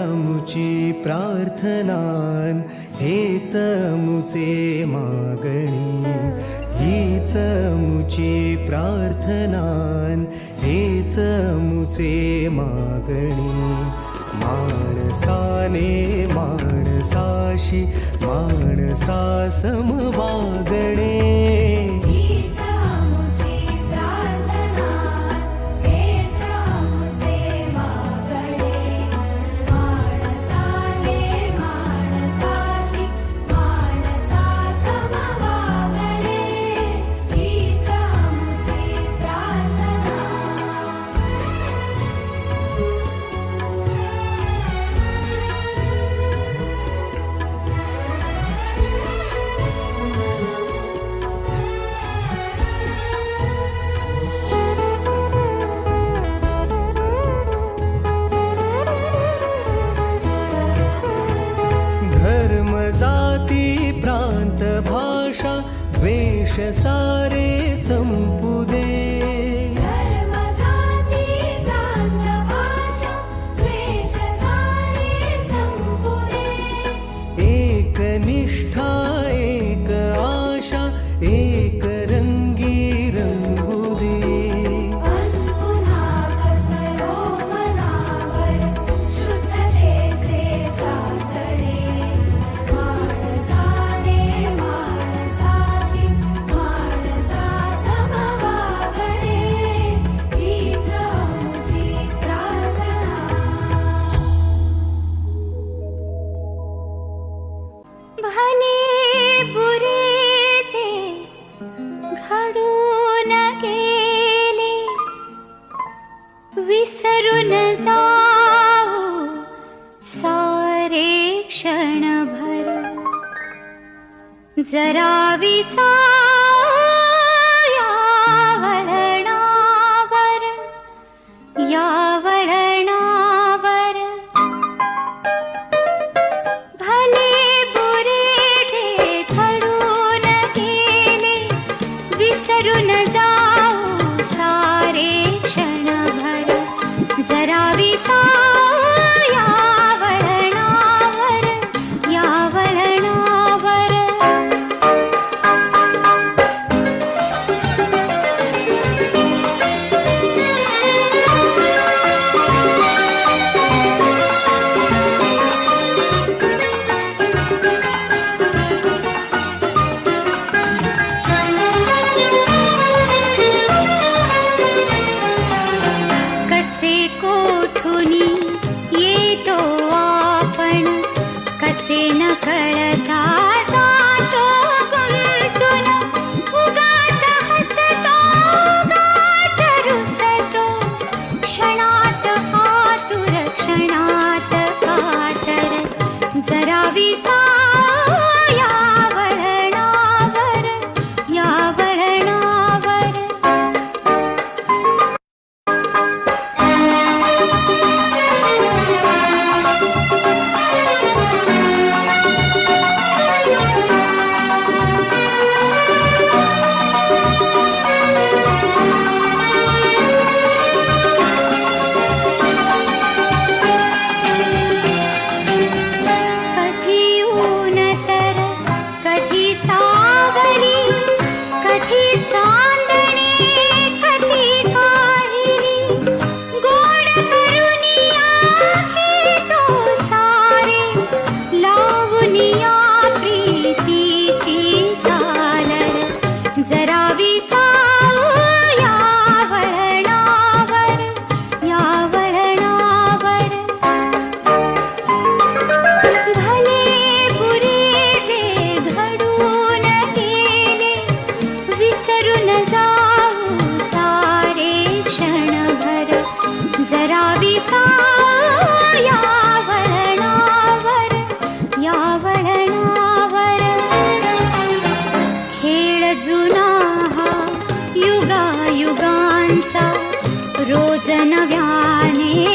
मुची प्रार्थनान हेच मुचे मागणी, हीच मुची प्रार्थनान हेच मुचे मागणी. माणसाने माणसाशी माणसा सम वागणे, प्रांत भाषा द्वेष सारे संपू दे. धर्म जाती प्रांत भाषा द्वेष सारे संपू दे. एक निष्ठा एक आशा एक रंगी रंगू दे. पुन्हा पसरो मनावर शुद्धतेचे चांदणे. भले बुरेचे घडून गेले, विसरून जाऊ सारे क्षणभर. जरा विसाया वळणावर, या वळणावर. भले विसरून जाऊ सारे क्षणभर. जरा विसाया वळणावर, या वळणावर. कसे न कळता जातो गुंतून. उगाच हसतो उगाच रुसतो, क्षणात आतुर क्षणात कातर. जरा विसाया वळणावर, या वळणावर. रोज नव्याने